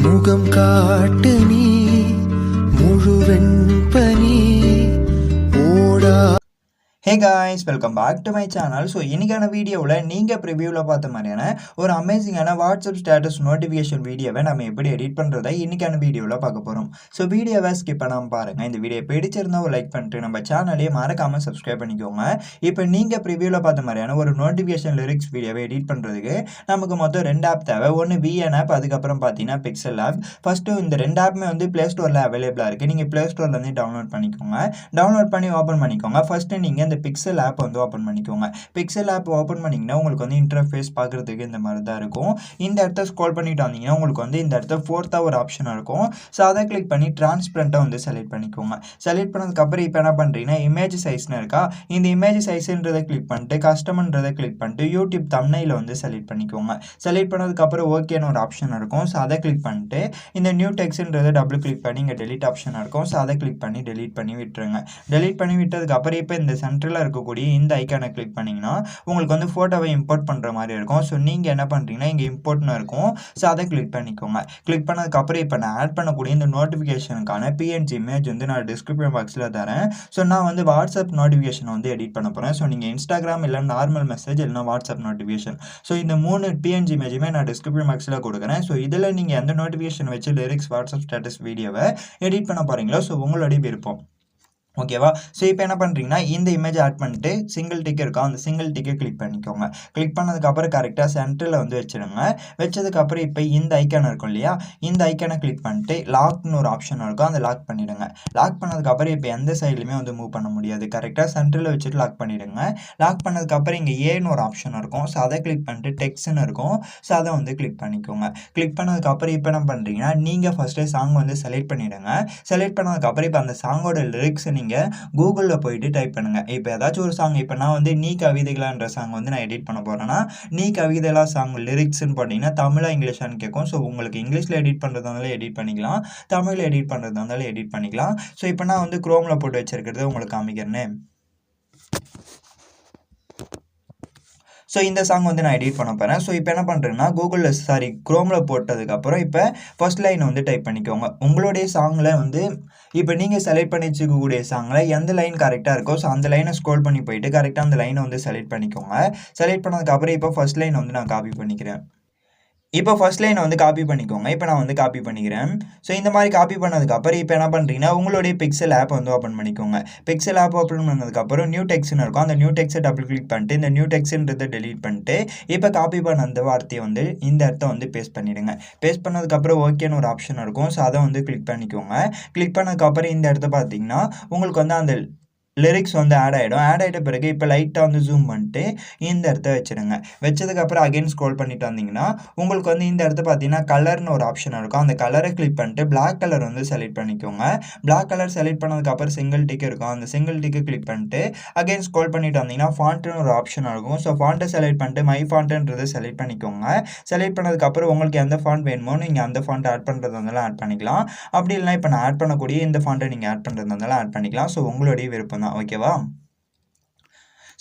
முகம் காட்டு நீ முழுவெண் பனி ஓடா. Hey guys, welcome back to my channel. So இன்றைக்கான வீடியோவில் நீங்கள் ப்ரிவியூவில் பார்த்த மாதிரியான ஒரு அமேசிங்கான வாட்ஸ்அப் ஸ்டேட்டஸ் நோட்டிஃபிகேஷன் வீடியோவை நம்ம எப்படி எடிட் பண்ணுறதை இன்றைக்கான வீடியோவில் பார்க்க போகிறோம். ஸோ வீடியோவை ஸ்கிப் பண்ணாமல் பாருங்கள். இந்த வீடியோ பிடிச்சிருந்தா ஒரு லைக் பண்ணிட்டு நம்ம சேனலையே மறக்காமல் சப்ஸ்கிரைப் பண்ணிக்கோங்க. இப்போ நீங்கள் ப்ரிவியூவில் பார்த்த மாதிரியான ஒரு நோட்டிஃபிகேஷன் லிரிக்ஸ் வீடியோவை எடிட் பண்ணுறதுக்கு நமக்கு மொத்தம் 2 ஆப் தேவை. ஒன்று VN ஆப், அதுக்கப்புறம் பார்த்தீங்கன்னா பிக்சல் ஆப். ஃபஸ்ட்டு இந்த 2 ஆப்புமே வந்து ப்ளே ஸ்டோரில் அவைலபிளாக இருக்குது. நீங்கள் ப்ளே ஸ்டோர்லேருந்து டவுன்லோட் பண்ணிக்கோங்க. டவுன்லோட் பண்ணி ஓப்பன் பண்ணிக்கோங்க. ஃபஸ்ட்டு நீங்கள் இந்த பிக்சல் ஆப் வந்து ஓப்பன் பண்ணிக்கோங்க. பிக்சல் ஆப் ஓப்பன் பண்ணிங்கன்னா உங்களுக்கு வந்து இன்டர்ஃபேஸ் பார்க்குறதுக்கு இந்த மாதிரி தான் இருக்கும். இந்த இடத்த ஸ்க்ரோல் பண்ணிட்டு வந்தீங்கன்னா உங்களுக்கு வந்து இந்த இடத்த 4th ஒரு ஆப்ஷன் இருக்கும். ஸோ அதை கிளிக் பண்ணி டிரான்ஸ்பரண்ட்டாக வந்து செலக்ட் பண்ணிக்கோங்க. செலக்ட் பண்ணதுக்கப்புறம் இப்போ என்ன பண்ணுறீங்கன்னா இமேஜ் சைஸ்னு இருக்கா, இந்த இமேஜ் சைஸ்ன்றதை கிளிக் பண்ணிட்டு கஸ்டம்ன்றதை கிளிக் பண்ணிட்டு யூடியூப் தம்ப்நெயிலை வந்து செலக்ட் பண்ணிக்கோங்க. செலக்ட் பண்ணதுக்கப்புறம் ஓகேன்னு ஒரு ஆப்ஷன் இருக்கும். ஸோ அதை கிளிக் பண்ணிட்டு இந்த நியூ டெக்ஸ்ட்ன்றதை டபுள் கிளிக் பண்ணி இங்கே டெலிட் ஆப்ஷன் இருக்கும். ஸோ அதை கிளிக் பண்ணி டெலிட் பண்ணி விட்டுருங்க. டெலிட் பண்ணி விட்டதுக்கப்புறம் இப்போ இந்த சென்டரில் இருக்கக்கூடிய இந்த ஐக்கானை கிளிக் பண்ணிங்கன்னா உங்களுக்கு வந்து ஃபோட்டோவை இம்போர்ட் பண்ணுற மாதிரி இருக்கும். ஸோ நீங்கள் என்ன பண்ணுறீங்கன்னா இங்கே இம்போர்ட்னு இருக்கும். ஸோ அதை கிளிக் பண்ணிக்கோங்க. கிளிக் பண்ணதுக்கப்புறம் இப்போ நான் ஆட் பண்ணக்கூடிய இந்த நோட்டிஃபிகேஷனுக்கான PNG இமேஜ் வந்து நான் டிஸ்கிரிப்ஷன் பாக்ஸில் தரேன். ஸோ நான் வந்து வாட்ஸ்அப் நோட்டிஃபிகேஷன் வந்து எடிட் பண்ண போகிறேன். ஸோ நீங்கள் இன்ஸ்டாகிராம் இல்லை நார்மல் மெசேஜ் இல்லைனா வாட்ஸ்அப் நோட்டிஃபிகேஷன், ஸோ இந்த 3 PNG இமேஜுமே நான் டிஸ்கிரிப்ஷன் பாக்ஸில் கொடுக்குறேன். ஸோ இதில் நீங்கள் எந்த நோட்டிஃபிகேஷன் வச்சு லிரிக்ஸ் வாட்ஸ்அப் ஸ்டேட்டஸ் வீடியோவை எடிட் பண்ண போகிறீங்களோ ஸோ உங்களுடைய விருப்பம். ஓகேவா? ஸோ இப்போ என்ன பண்ணுறீங்கன்னா இந்த இமேஜ் ஆட் பண்ணிட்டு சிங்கிள் டிக் இருக்கும், அந்த சிங்கிள் டிக்கை கிளிக் பண்ணிக்கோங்க. கிளிக் பண்ணதுக்கப்புறம் கரெக்டாக சென்டரில் வந்து வச்சுடுங்க. வச்சதுக்கப்புறம் இப்போ இந்த ஐக்கான் இருக்கும் இல்லையா, இந்த ஐக்கானை கிளிக் பண்ணிட்டு லாக்னு ஒரு ஆப்ஷன் இருக்கும், அந்த லாக் பண்ணிவிடுங்க. லாக் பண்ணதுக்கப்புறம் இப்போ எந்த சைட்லையுமே வந்து மூவ் பண்ண முடியாது. கரெக்டாக சென்டரில் வச்சுட்டு லாக் பண்ணிவிடுங்க. லாக் பண்ணதுக்கப்புறம் இங்கே ஏன்னு ஒரு ஆப்ஷன் இருக்கும். ஸோ அதை கிளிக் பண்ணிட்டு டெக்ஸ்ட்னு இருக்கும். ஸோ அதை வந்து கிளிக் பண்ணிக்கோங்க. கிளிக் பண்ணதுக்கப்புறம் இப்போ என்ன பண்ணுறீங்கன்னா நீங்கள் ஃபஸ்ட்டு சாங் வந்து செலக்ட் பண்ணிவிடுங்க. செலக்ட் பண்ணதுக்கப்புறம் இப்போ அந்த சாங்கோட லிரிக்ஸை நீங்கள் கூகுளில் போயிட்டு டைப் பண்ணுங்கள். இப்போ ஏதாச்சும் ஒரு சாங், இப்போ நான் வந்து நீ கவிதைகளான்ற சாங் வந்து நான் எடிட் பண்ண போகிறேன்னா நீ கவிதைகளா சாங் லிரிக்ஸ்ன்னு போட்டிங்கன்னா தமிழா இங்கிலீஷான்னு கேட்கும். ஸோ உங்களுக்கு இங்கிலீஷில் எடிட் பண்ணுறதா இருந்தாலும் எடிட் பண்ணிக்கலாம், தமிழில் எடிட் பண்ணுறதா இருந்தாலும் எடிட் பண்ணிக்கலாம். ஸோ இப்போ நான் வந்து குரோமில் போட்டு வச்சிருக்கிறது உங்களுக்கு காமிக்கிறேன்னு. ஸோ இந்த சாங் வந்து நான் எடிட் பண்ண போகிறேன். ஸோ இப்போ என்ன பண்ணுறேன்னா குரோமில் போட்டதுக்கப்புறம் இப்போ ஃபர்ஸ்ட் லைன் வந்து டைப் பண்ணிக்கோங்க. உங்களுடைய சாங்கில் வந்து இப்போ நீங்கள் செலக்ட் பண்ணி வச்சுக்கக்கூடிய சாங்கில் எந்த லைன் கரெக்டாக இருக்கோ ஸோ அந்த லைனை ஸ்க்ரோல் பண்ணி போயிட்டு கரெக்டாக அந்த லைனை வந்து செலக்ட் பண்ணிக்கோங்க. செலக்ட் பண்ணதுக்கப்புறம் இப்போ ஃபர்ஸ்ட் லைன் வந்து நான் காப்பி பண்ணிக்கிறேன். இப்போ ஃபர்ஸ்ட் லைனை வந்து காப்பி பண்ணிக்கோங்க. இப்போ நான் வந்து காப்பி பண்ணிக்கிறேன். ஸோ இந்த மாதிரி காப்பி பண்ணதுக்கப்புறம் இப்போ என்ன பண்ணுறீங்கன்னா உங்களுடைய பிக்சல் ஆப் வந்து ஓப்பன் பண்ணிக்கோங்க. பிக்சல் ஆப் ஓப்பன் பண்ணதுக்கப்புறம் நியூ டெக்ஸ்ட்னு இருக்கும், அந்த நியூ டெக்ஸ்ட்டை டபுள் கிளிக் பண்ணிட்டு இந்த நியூ டெக்ஸ்ட்ன்றதை டெலீட் பண்ணிட்டு இப்போ காப்பி பண்ண அந்த வார்த்தையை வந்து இந்த இடத்த வந்து பேஸ்ட் பண்ணிவிடுங்க. பேஸ்ட் பண்ணதுக்கப்புறம் ஓகேன்னு ஒரு ஆப்ஷன் இருக்கும். ஸோ அதை வந்து கிளிக் பண்ணிக்கோங்க. கிளிக் பண்ணதுக்கப்புறம் இந்த இடத்த பார்த்தீங்கன்னா உங்களுக்கு வந்து அந்த லிரிக்ஸ் வந்து ஆட் ஆகிடும். ஆட் ஆகிட்ட பிறகு இப்போ லைட்டாக வந்து ஜூம் பண்ணிட்டு இந்த இடத்த வச்சுடுங்க. வச்சதுக்கப்புறம் அகைன் ஸ்க்ரோல் பண்ணிட்டு வந்தீங்கன்னா உங்களுக்கு வந்து இந்த இடத்த பார்த்தீங்கன்னா கலர்னு ஒரு ஆப்ஷன் இருக்கும். அந்த கலரை கிளிக் பண்ணிட்டு பிளாக் கலர் வந்து செலக்ட் பண்ணிக்கோங்க. பிளாக் கலர் செலக்ட் பண்ணதுக்கப்புறம் சிங்கிள் டிக் இருக்கும், அந்த சிங்கிள் டிக்கை கிளிக் பண்ணிட்டு அகைன் ஸ்க்ரோல் பண்ணிட்டு வந்தீங்கன்னா ஃபாண்ட்னு ஒரு ஆப்ஷன் இருக்கும். ஸோ ஃபாண்ட்டை செலக்ட் பண்ணிட்டு மை ஃபாண்ட்டுன்றதை செலக்ட் பண்ணிக்கோங்க. செலக்ட் பண்ணதுக்கப்புறம் உங்களுக்கு எந்த ஃபாண்ட் வேணுமோ நீங்கள் அந்த ஃபாண்ட் ஆட் பண்ணுறது இருந்தாலும் ஆட் பண்ணிக்கலாம். அப்படி இல்லைனா இப்போ நான் ஆட் பண்ணக்கூடிய இந்த ஃபாண்ட்டை நீங்கள் ஆட் பண்ணுறது இருந்தாலும் ஆட் பண்ணிக்கலாம். ஸோ உங்களுடைய விருப்பம் தான். ஓகேவா?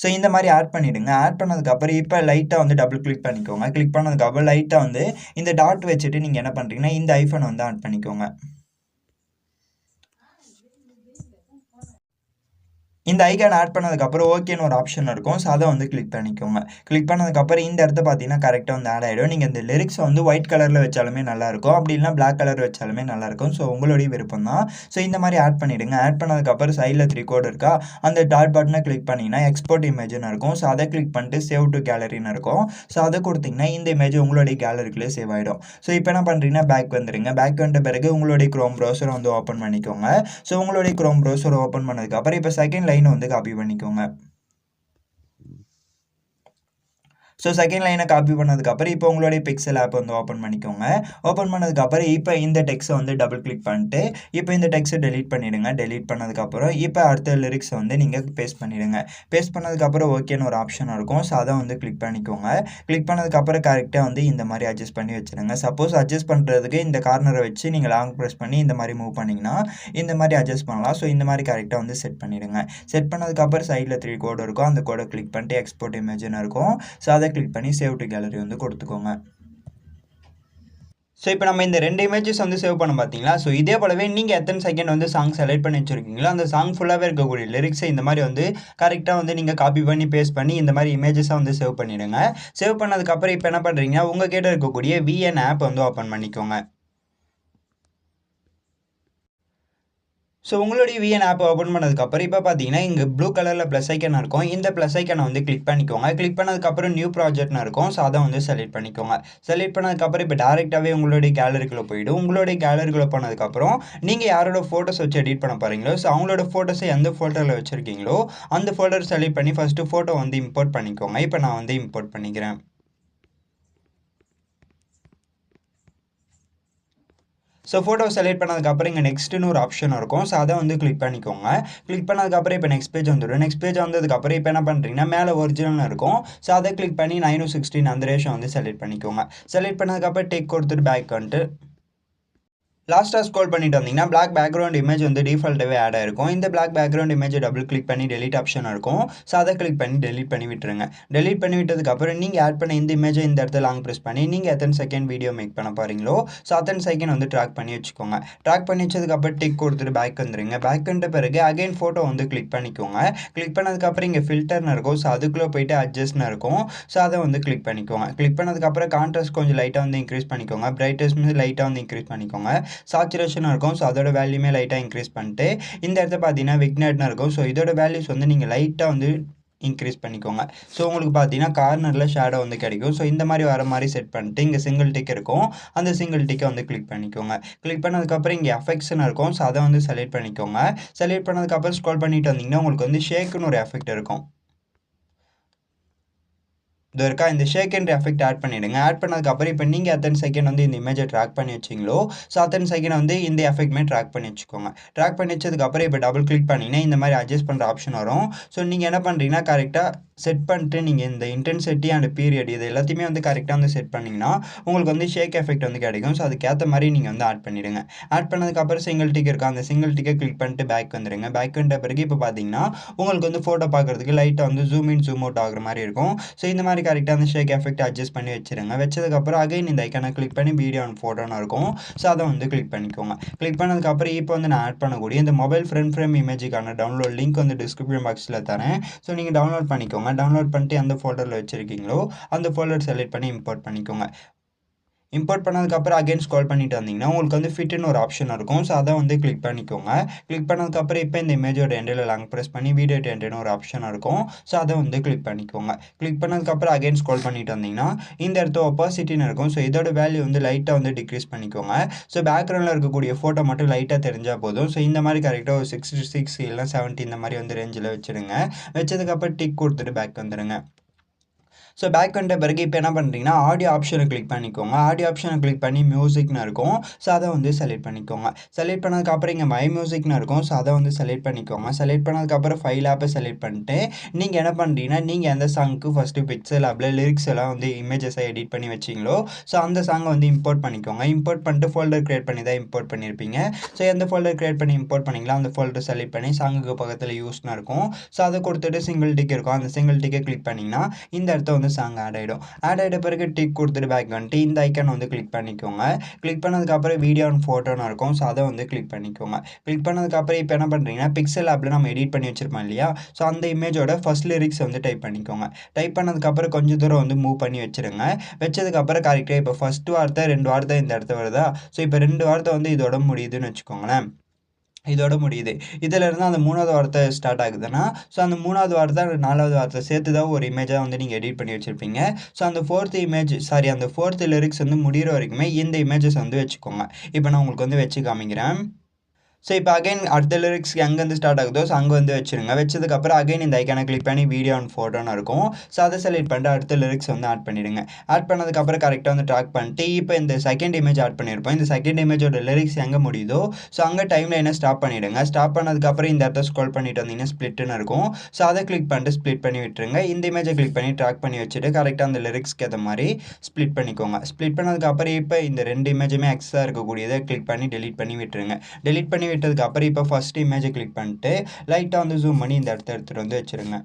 ஸோ இந்த மாதிரி ஆட் பண்ணிவிடுங்க. ஆட் பண்ணதுக்கப்புறம் இப்போ லைட்டாக வந்து டபுள் கிளிக் பண்ணிக்கோங்க. கிளிக் பண்ணதுக்கப்புறம் லைட்டாக வந்து இந்த டாட் வச்சுட்டு நீங்கள் என்ன பண்ணுறீங்கன்னா இந்த ஐஃபோன் வந்து ஆட் பண்ணிக்கோங்க. இந்த ஐக்கான் ஆட் பண்ணதுக்கப்புறம் ஓகேன்னு ஒரு ஆப்ஷன் இருக்கும். ஸோ அதை வந்து கிளிக் பண்ணிக்கோங்க. கிளிக் பண்ணதுக்கப்புறம் இந்த இடத்த பார்த்தீங்கன்னா கரெக்டாக வந்து ஆட் ஆகிடும். நீங்கள் இந்த லிரிக்ஸை வந்து ஒயிட் கலரில் வச்சாலுமே நல்லாயிருக்கும், அப்படி இல்லைனா பிளாக் கலர் வச்சாலுமே நல்லாயிருக்கும். ஸோ உங்களுடைய விருப்பம் தான். ஸோ இந்த மாதிரி ஆட் பண்ணிவிடுங்க. ஆட் பண்ணதுக்கப்புறம் சைடில் 3 கோடு இருக்கா, அந்த டாட் பட்டனை கிளிக் பண்ணிங்கன்னா எக்ஸ்போர்ட் இமேஜ்னு இருக்கும். ஸோ அதை கிளிக் பண்ணிட்டு சேவ் டு கேலரின்னு இருக்கும். ஸோ அதை கொடுத்தீங்கன்னா இந்த இமேஜ் உங்களுடைய கேலரிக்குள்ளே சேவ் ஆகிடும். ஸோ இப்போ என்ன பண்ணுறீங்கன்னா பேக் வந்துடுங்க. பேக் வந்த பிறகு உங்களுடைய க்ரோம் ப்ரௌசரை வந்து ஓப்பன் பண்ணிக்கோங்க. ஸோ உங்களுடைய க்ரோம் ப்ரௌசரை ஓப்பன் பண்ணதுக்கப்புறம் இப்போ செகண்ட் லைன் வந்து காப்பி பண்ணிக்கோங்க. ஸோ செகண்ட் லைனை காப்பி பண்ணதுக்கப்புறம் இப்போ உங்களுடைய பிக்சல் ஆப் வந்து ஓப்பன் பண்ணிக்கோங்க. ஓப்பன் பண்ணதுக்கப்புறம் இப்போ இந்த டெக்ஸ்ட்டை வந்து டபுள் கிளிக் பண்ணிட்டு இப்போ இந்த டெக்ஸ்ட்டை டெலீட் பண்ணிவிடுங்க. டெலீட் பண்ணதுக்கப்புறம் இப்போ அடுத்த லிரிக்ஸை வந்து நீங்கள் பேஸ்ட் பண்ணிவிடுங்க. பேஸ்ட் பண்ணதுக்கப்புறம் ஓகேன்னு ஒரு ஆப்ஷன் இருக்கும். ஸோ அதை வந்து கிளிக் பண்ணிக்கோங்க. கிளிக் பண்ணதுக்கப்புறம் கரெக்டாக வந்து இந்த மாதிரி அட்ஜஸ்ட் பண்ணி வச்சுருங்க. சப்போஸ் அட்ஜஸ்ட் பண்ணுறதுக்கு இந்த கார்னரை வச்சு நீங்கள் லாங் ப்ரெஸ் பண்ணி இந்த மாதிரி மூவ் பண்ணிங்கன்னா இந்த மாதிரி அட்ஜஸ்ட் பண்ணலாம். ஸோ இந்த மாதிரி கரெக்டாக வந்து செட் பண்ணிவிடுங்க. செட் பண்ணதுக்கப்புறம் சைடில் 3 கோடு இருக்கும், அந்த கோடை கிளிக் பண்ணிட்டு எக்ஸ்போர்ட் இமேஜ்னு இருக்கும். ஸோ அதை கிளிக் பண்ணி சேவ் டு கேலரி வந்து கொடுத்துக்கோங்க. ஸோ இப்போ நம்ம இந்த 2 இமேஜஸ் வந்து சேவ் பண்ண பார்த்தீங்களா? ஸோ இதே போலவே நீங்கள் எத்தனை செகண்ட் வந்து சாங் செலக்ட் பண்ணி வச்சுருக்கீங்களோ அந்த சாங் ஃபுல்லாகவே இருக்கக்கூடிய லிரிக்ஸை இந்த மாதிரி வந்து கரெக்டாக வந்து நீங்கள் காப்பி பண்ணி பேஸ்ட் பண்ணி இந்த மாதிரி இமேஜஸாக வந்து சேவ் பண்ணிவிடுங்க. சேவ் பண்ணதுக்கப்புறம் இப்போ என்ன பண்ணுறீங்கன்னா உங்கள் கிட்ட இருக்கக்கூடிய VN ஆப் வந்து ஓப்பன் பண்ணிக்கோங்க. ஸோ உங்களுடைய VN ஆப் ஓப்பன் பண்ணதுக்கப்புறம் இப்போ பார்த்தீங்கன்னா இங்கே ப்ளூ கலரில் ப்ளஸ் ஐக்கன் இருக்கும். இந்த ப்ளஸ் ஐக்கனை வந்து கிளிக் பண்ணிக்கோங்க. கிளிக் பண்ணதுக்கப்புறம் நியூ ப்ராஜெக்ட்னு இருக்கும். ஸோ அதை வந்து செலக்ட் பண்ணிக்கோங்க. செலக்ட் பண்ணதுக்கப்புறம் இப்போ டேரெக்டாகவே உங்களுடைய கேலரிக்குள்ளே போயிடும். உங்களுடைய கேலரிக்குள்ளே போனதுக்கப்புறம் நீங்கள் யாரோட ஃபோட்டோஸ் வச்சு எடிட் பண்ண போகிறீங்களோ ஸோ அவங்களோட ஃபோட்டோஸை எந்த ஃபோட்டோவில் வச்சுருக்கீங்களோ அந்த ஃபோட்டோ செலக்ட் பண்ணி ஃபஸ்ட்டு ஃபோட்டோ வந்து இம்போர்ட் பண்ணிக்கோங்க. இப்போ நான் வந்து இம்போர்ட் பண்ணிக்கிறேன். ஸோ ஃபோட்டோ செலக்ட் பண்ணதுக்கப்புறம் இங்கே நெக்ஸ்ட்டுன்னு ஒரு ஆப்ஷன் இருக்கும். ஸோ அதை வந்து கிளிக் பண்ணிக்கோங்க. கிளிக் பண்ணதுக்கப்புறம் இப்போ நெக்ஸ்ட் பேஜ் வந்துடும். நெக்ஸ்ட் பேஜ் வந்ததுக்கப்புறம் இப்போ என்ன பண்ணுறீங்கன்னா மேலே ஒரிஜினல்னு இருக்கும். ஸோ அதை கிளிக் பண்ணி 9:16 அந்த ரேஷன் வந்து செலக்ட் பண்ணிக்கோங்க. செலக்ட் பண்ணதுக்கப்புறம் டேக் கொடுத்துட்டு பேக் வந்துட்டு லாஸ்ட்டாக ஸ்க்ரோல் பண்ணிட்டு வந்தீங்கன்னா பிளாக் பேக்ரவுண்ட் இமேஜ் வந்து டிஃபால்ட்டாகவே ஆட் ஆயிருக்கும். இந்த பிளாக் பேக்ரவுண்ட் இமேஜை டபுள் கிளிக் பண்ணி டெலிட் ஆப்ஷன் இருக்கும். ஸோ அதை கிளிக் பண்ணி டெலிட் பண்ணி விட்டுருங்க. டெலிட் பண்ணி விட்டதுக்கப்புறம் நீங்கள் ஆட் பண்ண இந்த இமேஜை இந்த இடத்துல லாங் ப்ரெஸ் பண்ணி நீங்கள் எத்தனை செகண்ட் வீடியோ மேக் பண்ண போகிறீங்களோ ஸோ அத்தனை செகண்ட் வந்து ட்ராக் பண்ணி வச்சுக்கோங்க. ட்ராக் பண்ணி வச்சதுக்கப்புறம் டிக் கொடுத்துட்டு பேக் வந்துடுங்க. பேக் வந்த பிறகு அகைன் ஃபோட்டோ வந்து கிளிக் பண்ணிக்கோங்க. கிளிக் பண்ணதுக்கப்புறம் இங்கே ஃபில்டர்னு இருக்கும். ஸோ அதுக்குள்ளே போயிட்டு அட்ஜஸ்ட்னு இருக்கும். ஸோ அதை வந்து கிளிக் பண்ணிக்கோங்க. கிளிக் பண்ணதுக்கப்புறம் கான்ட்ராஸ்ட் கொஞ்சம் லைட்டாக வந்து இன்க்ரீஸ் பண்ணிக்கோங்க. பிரைட்னஸ் வந்து லைட்டாக வந்து இன்க்ரீஸ் பண்ணிக்கோங்க. சாச்சுரேஷனாக இருக்கும். ஸோ அதோட வேல்யூமே லைட்டாக இன்க்ரீஸ் பண்ணிட்டு இந்த இடத்த பார்த்தீங்கன்னா விக்னட்னு இருக்கும். ஸோ இதோட வேல்யூஸ் வந்து நீங்கள் லைட்டாக வந்து இன்க்ரீஸ் பண்ணிக்கோங்க. ஸோ உங்களுக்கு பார்த்தீங்கன்னா கார்னரில் ஷேடோ வந்து கிடைக்கும். ஸோ இந்த மாதிரி வர மாதிரி செட் பண்ணிட்டு இங்கே சிங்கிள் டிக் இருக்கும். அந்த சிங்கிள் டிக்கை வந்து கிளிக் பண்ணிக்கோங்க. கிளிக் பண்ணதுக்கப்புறம் இங்கே எஃபெக்ட்ஸ்னு இருக்கும். ஸோ அதை வந்து செலக்ட் பண்ணிக்கோங்க. செலக்ட் பண்ணதுக்கப்புறம் ஸ்க்ரோல் பண்ணிட்டு வந்தீங்கன்னா உங்களுக்கு வந்து ஷேக்குன்னு ஒரு எஃபெக்ட் இருக்கும். இது இருக்கா, இந்த ஷேக் என்ற எஃபெக்ட் ஆட் பண்ணிவிடுங்க. ஆட் பண்ணதுக்கப்புறம் இப்போ நீங்கள் அத்தனை செகண்ட் வந்து இந்த இமேஜை ட்ராக் பண்ணி வச்சிங்களோ ஸோ அத்தனை செகண்ட் வந்து இந்த எஃபெக்ட்மே ட்ராக் பண்ணி வச்சுக்கோங்க. ட்ராக் பண்ணி வச்சதுக்கப்புறம் இப்போ டபுள் கிளிக் பண்ணிங்கன்னா இந்த மாதிரி அட்ஜஸ்ட் பண்ணுற ஆப்ஷன் வரும். ஸோ நீங்கள் என்ன பண்ணுறீங்கன்னா கரெக்டாக செட் பண்ணிட்டு நீங்கள் இந்த இன்டென்சிட்டி அண்ட் பீரியட் இது எல்லாத்தையுமே வந்து கரெக்டாக வந்து செட் பண்ணிங்கன்னா உங்களுக்கு வந்து ஷேக் எஃபெக்ட் வந்து கிடைக்கும். ஸோ அதுக்கேற்ற மாதிரி நீங்கள் வந்து ஆட் பண்ணிவிடுங்க. ஆட் பண்ணதுக்கப்புறம் சிங்கிள் டிக் இருக்கா, அந்த சிங்கிள் டிக்கை கிளிக் பண்ணிட்டு பேக் வந்துடுங்க. பேக் வந்த பிறகு இப்போ பார்த்தீங்கன்னா உங்களுக்கு வந்து ஃபோட்டோ பார்க்குறதுக்கு லைட்டாக வந்து ஜூம் இன் ஜூம் அவுட் ஆகிற மாதிரி இருக்கும். ஸோ இந்த மாதிரி கரெக்டாக அந்த ஷேக் எஃபெக்ட் அட்ஜஸ்ட் பண்ணி வச்சுருங்க. வச்சதுக்கப்புறம் அகைன் இந்த ஐக்கானை கிளிக் பண்ணி வீடியோ அண்ட் ஃபோட்டோன்னு இருக்கும். ஸோ அதை வந்து கிளிக் பண்ணிக்கோங்க. கிளிக் பண்ணதுக்கப்புறம் இப்போ வந்து நான் ஆட் பண்ணக்கூடிய இந்த மொபைல் ஃப்ரேம் இமேஜுக்கான டவுன்லோட் லிங்க் வந்து டிஸ்கிரிப்ஷன் பாக்ஸில் தரேன். ஸோ நீங்கள் டவுன்லோட் பண்ணிக்கோங்க. டவுன்லோட் பண்ணிட்டு எந்த ஃபோல்டரில் வச்சுருக்கீங்களோ அந்த ஃபோல்டர் செலக்ட் பண்ணி இம்போர்ட் பண்ணிக்கோங்க. இம்போர்ட் பண்ணதுக்கப்புறம் அகைன் ஸ்க்ரோல் பண்ணிட்டு வந்தீங்கன்னா உங்களுக்கு வந்து ஃபிட்னு ஒரு ஆப்ஷன் இருக்கும். ஸோ அதை வந்து கிளிக் பண்ணிக்கோங்க. கிளிக் பண்ணதுக்கப்புறம் இப்போ இந்த இமேஜோட எண்டில் லாங் ப்ரெஸ் பண்ணி வீடியோ எண்டுன்னு ஒரு ஆப்ஷன் இருக்கும். ஸோ அதை வந்து கிளிக் பண்ணிக்கோங்க. கிளிக் பண்ணதுக்கப்புறம் அகைன் ஸ்க்ரோல் பண்ணிட்டு வந்தீங்கன்னா இந்த இடத்த ஒப்பாசிட்டின்னு இருக்கும். ஸோ இதோட வேல்யூ வந்து லைட்டாக வந்து டிக்ரீஸ் பண்ணிக்கோங்க. ஸோ பேக்ரவுண்டில் இருக்கக்கூடிய ஃபோட்டோ மட்டும் லைட்டாக தெரிஞ்சால் போதும். ஸோ இந்த மாதிரி கரெக்டாக ஒரு 66 இல்லைனா 70 இந்த மாதிரி வந்து ரேஞ்சில் வச்சுடுங்க. வச்சதுக்கப்புறம் டிக் கொடுத்துட்டு பேக் வந்துடுங்க. ஸோ பேக் வந்த பிறகு இப்போ என்ன பண்ணுறீங்கன்னா ஆடியோ ஆப்ஷனை கிளிக் பண்ணிக்கோங்க. ஆடியோ ஆப்ஷனை கிளிக் பண்ணி மியூசிக்னு இருக்கும். ஸோ அதை வந்து செலக்ட் பண்ணிக்கோங்க. செலக்ட் பண்ணதுக்கப்புறம் இங்கே மை மியூசிக்னு இருக்கும். ஸோ அதை வந்து செலக்ட் பண்ணிக்கோங்க. செலக்ட் பண்ணதுக்கப்புறம் ஃபைல் ஆப்பை செலக்ட் பண்ணிட்டு நீங்கள் என்ன பண்ணுறீங்கன்னா நீங்கள் எந்த சாங்க்கு ஃபஸ்ட்டு பிக்சல் ஆப்பில் லிரிக்ஸ் எல்லாம் வந்து இமேஜஸை எடிட் பண்ணி வச்சிங்களோ ஸோ அந்த சாங்கை வந்து இம்போர்ட் பண்ணிக்கோங்க. இம்போர்ட் பண்ணிட்டு ஃபோல்டர் க்ரியேட் பண்ணி தான் இம்போர்ட் பண்ணியிருப்பீங்க. ஸோ எந்த ஃபோல்டர் க்ரியேட் பண்ணி இம்போர்ட் பண்ணிங்களோ அந்த ஃபோல்டர் செலக்ட் பண்ணி சாங்குக்கு பக்கத்தில் யூஸ்னு இருக்கும். ஸோ அதை கொடுத்துட்டு சிங்கிள் டிக் இருக்கும். அந்த சிங்கிள் டிக்கை கிளிக் பண்ணிங்கன்னா இந்த இடத்த வந்து சாங் ஆட் ஆகிடும். ஆட் ஆகிட்ட பிறகு டிக் கொடுத்துட்டு பேக் வந்துட்டு இந்த ஐக்கான் வந்து கிளிக் பண்ணிக்கோங்க. கிளிக் பண்ணதுக்கப்புறம் வீடியோ அண்ட் ஃபோட்டோன்னு இருக்கும். ஸோ அதை வந்து கிளிக் பண்ணிக்கோங்க. கிளிக் பண்ணதுக்கப்புறம் இப்போ என்ன பண்ணுறீங்கன்னா பிக்சல் ஆப்பில் நம்ம எடிட் பண்ணி வச்சிருப்போம் இல்லையா, ஸோ அந்த இமேஜோட ஃபர்ஸ்ட் லிரிக்ஸ் வந்து டைப் பண்ணிக்கோங்க. டைப் பண்ணதுக்கப்புறம் கொஞ்சம் தூரம் வந்து மூவ் பண்ணி வச்சுருங்க. வச்சதுக்கப்புறம் கரெக்டாக இப்போ ஃபஸ்ட்டு வார்த்தை 2 வார்த்தை இந்த இடத்த வருதா, ஸோ இப்போ 2 வார்த்தை வந்து இதோட முடியுதுன்னு வச்சுக்கோங்களேன். இதோட முடியுது. இதிலேருந்து அந்த 3வது வார்த்தை ஸ்டார்ட் ஆகுதுன்னா ஸோ அந்த 3வது வார்த்தை 4வது வார்த்தை சேர்த்து தான் ஒரு இமேஜாக வந்து நீங்கள் எடிட் பண்ணி வச்சுருப்பீங்க. ஸோ அந்த 4th லிரிக்ஸ் வந்து முடிகிற வரைக்குமே இந்த இமேஜஸ் வந்து வச்சுக்கோங்க. இப்போ நான் உங்களுக்கு வந்து வச்சு காமிக்கிறேன். ஸோ இப்போ அகைன் அடுத்த லிரிக்ஸ் எங்கேருந்து ஸ்டார்ட் ஆகுதோ ஸோ அங்கே வந்து வச்சுருங்க. வச்சதுக்கப்புறம் அகைன் இந்த ஐக்கானை கிளிக் பண்ணி வீடியோ அண்ட் ஃபோட்டோன்னு இருக்கும். ஸோ அதை செலக்ட் பண்ணிட்டு அடுத்த லிரிக்ஸ் வந்து ஆட் பண்ணிவிடுங்க. ஆட் பண்ணதுக்கப்புறம் கரெக்டாக வந்து ட்ராக் பண்ணிட்டு இப்போ இந்த செகண்ட் இமேஜ் ஆட் பண்ணியிருப்போம். இந்த செகண்ட் இமேஜோட லிரிக்ஸ் எங்கே முடியுதோ ஸோ அங்கே டைம் லைனை ஸ்டாப் பண்ணிவிடுங்க. ஸ்டாப் பண்ணதுக்கப்புறம் இந்த இடத்த ஸ்க்ரோல் பண்ணிட்டு வந்தீங்கன்னா ஸ்ப்ளிட்டுன்னு இருக்கும். ஸோ அதை கிளிக் பண்ணிட்டு ஸ்ப்ளிட் பண்ணி விட்டுருங்க. இந்த இமேஜை கிளிக் பண்ணி ட்ராக் பண்ணி வச்சுட்டு கரெக்டாக அந்த லிரிக்ஸ்க்கு ஏற்ற மாதிரி ஸ்ப்ளிட் பண்ணிக்கோங்க. ஸ்ப்ளிட் பண்ணதுக்கப்புறம் இப்போ இந்த 2 இமேஜுமே எக்ஸ்ட்ரா இருக்கக்கூடியதை கிளிக் பண்ணி டெலிட் பண்ணி விட்டுருங்க. டெலிட் பண்ணி விட்டதுக்கப்புறம் இப்போ ஃபர்ஸ்ட் இமேஜை கிளிக் பண்ணிட்டு லைட்டாக வந்து ஜூம் பண்ணி இந்த இடத்த எடுத்துகிட்டு வந்து வச்சுருங்க.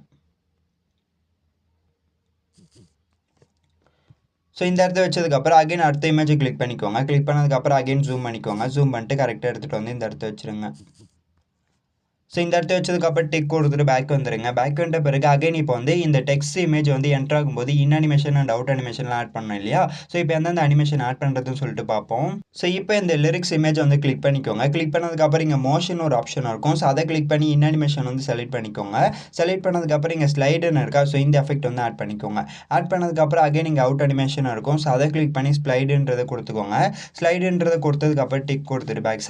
ஸோ இந்த இடத்த வச்சதுக்கப்புறம் அகைன் அடுத்த இமேஜை கிளிக் பண்ணிக்கோங்க. கிளிக் பண்ணதுக்கப்புறம் அகைன் ஜூம் பண்ணிக்கோங்க. ஜூம் பண்ணிட்டு கரெக்டாக எடுத்துகிட்டு வந்து இந்த இடத்த வச்சுருங்க. ஸோ இந்த இடத்த வச்சதுக்கப்புறம் டிக் கொடுத்துட்டு பேக் வந்துடுங்க. பேக் வந்த பிறகு அகைன் இப்போ வந்து இந்த டெக்ஸ்ட் இமேஜ் வந்து என்டர் ஆகும்போது இன் அனிமேஷன் அண்ட் அவுட் அனிமேஷன்லாம் ஆட் பண்ணோம் இல்லையா? ஸோ இப்போ எந்தெந்த அனிமேஷன் ஆட் பண்ணுறதுன்னு சொல்லிட்டு பார்ப்போம். ஸோ இப்போ இந்த லிரிக்ஸ் இமேஜ் வந்து கிளிக் பண்ணிக்கோங்க. கிளிக் பண்ணதுக்கப்புறம் இங்கே மோஷன் ஒரு ஆப்ஷன் இருக்கும். ஸோ அதை கிளிக் பண்ணி இன் அனிமேஷன் வந்து செலக்ட் பண்ணிக்கோங்க. செலக்ட் பண்ணதுக்கப்புறம் இங்கே ஸ்லைடுன்னு இருக்கா? ஸோ இந்த எஃபெக்ட் வந்து ஆட் பண்ணிக்கோங்க. ஆட் பண்ணதுக்கப்புறம் அகைன் இங்கே அவுட் அனிமேஷன் இருக்கும். ஸோ அதை கிளிக் பண்ணி ஸ்லைடுன்றதை கொடுத்துக்கோங்க. ஸ்லைடுன்றதை கொடுத்ததுக்கப்புறம் டிக் கொடுத்துட்டு பேக்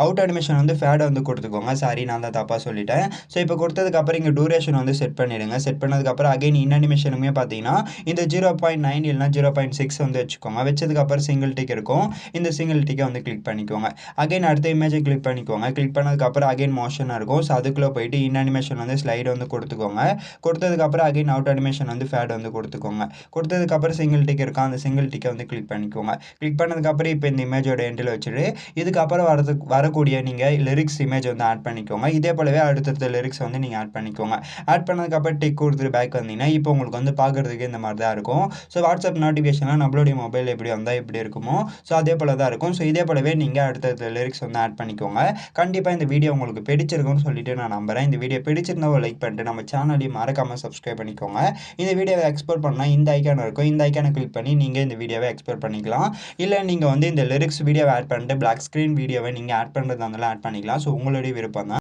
அவுட் அனிமேஷன் வந்து ஃபேடை வந்து கொடுத்துக்கோங்க. நான் தான் தப்பாக சொல்லிட்டேன். ஸோ இப்போ கொடுத்ததுக்கப்புறம் இங்கே டூரேஷன் வந்து செட் பண்ணிடுங்க. செட் பண்ணதுக்கப்புறம் அகைன் இன் அனிமேஷனுமே பார்த்தீங்கன்னா இந்த 0.9 இல்லைனா 0.6 வந்து வச்சுக்கோங்க. வச்சதுக்கப்புறம் சிங்கிள் டிக் இருக்கும். இந்த சிங்கிள் டிக்கை வந்து கிளிக் பண்ணிக்கோங்க. அகைன் அடுத்த இமேஜை கிளிக் பண்ணிக்கோங்க. கிளிக் பண்ணதுக்கப்புறம் அகைன் மோஷனாக இருக்கும். ஸோ அதுக்குள்ளே போயிட்டு இன் அனிமேஷன் வந்து ஸ்லைடு வந்து கொடுத்துக்கோங்க. கொடுத்ததுக்கப்புறம் அகைன் அவுட் அனிமேஷன் வந்து ஃபேட் வந்து கொடுத்துக்கோங்க. கொடுத்ததுக்கப்புறம் சிங்கிள் டிக் இருக்கும். அந்த சிங்கிள் டிக்கை வந்து கிளிக் பண்ணிக்கோங்க. கிளிக் பண்ணதுக்கப்புறம் இப்போ இந்த இமேஜோட எண்டில் வச்சுட்டு இதுக்கப்புறம் வரக்கூடிய நீங்கள் லிரிக்ஸ் இமேஜ் வந்து ஆட் பண்ணிக்கோங்க. இதே போலவே அடுத்தடுத்த லிரிக்ஸ் வந்து நீங்கள் ஆட் பண்ணிக்கோங்க. ஆட் பண்ணதுக்கப்புறம் டிக் கொடுத்துட்டு பேக் வந்தீங்கன்னா இப்போ உங்களுக்கு வந்து பார்க்குறதுக்கு இந்த மாதிரி தான் இருக்கும். ஸோ வாட்ஸ்அப் நோட்டிஃபிகேஷன்லாம் நம்மளுடைய மொபைல் எப்படி வந்தால் எப்படி இருக்குமோ ஸோ அதே போல தான் இருக்கும். ஸோ இதே போலவே நீங்கள் அடுத்தடுத்த லிரிக்ஸ் வந்து ஆட் பண்ணிக்கோங்க. கண்டிப்பாக இந்த வீடியோ உங்களுக்கு பிடிச்சிருக்கும்னு சொல்லிட்டு நான் நம்புகிறேன். இந்த வீடியோ பிடிச்சிருந்தா ஒரு லைக் பண்ணிட்டு நம்ம சேனலையும் மறக்காமல் சப்ஸ்கிரைப் பண்ணிக்கோங்க. இந்த வீடியோவை எக்ஸ்போர்ட் பண்ணால் இந்த ஐக்கான் இருக்கும். இந்த ஐக்கானை கிளிக் பண்ணி நீங்கள் இந்த வீடியோவை எக்ஸ்போர்ட் பண்ணிக்கலாம். இல்லை நீங்கள் வந்து இந்த லிரிக்ஸ் வீடியோவை ஆட் பண்ணிட்டு பிளாக் ஸ்க்ரீன் வீடியோவை நீங்கள் ஆட் பண்ணுறதா இருந்தாலும் ஆட் பண்ணிக்கலாம். ஸோ உங்களுடைய விருப்பம் தான்.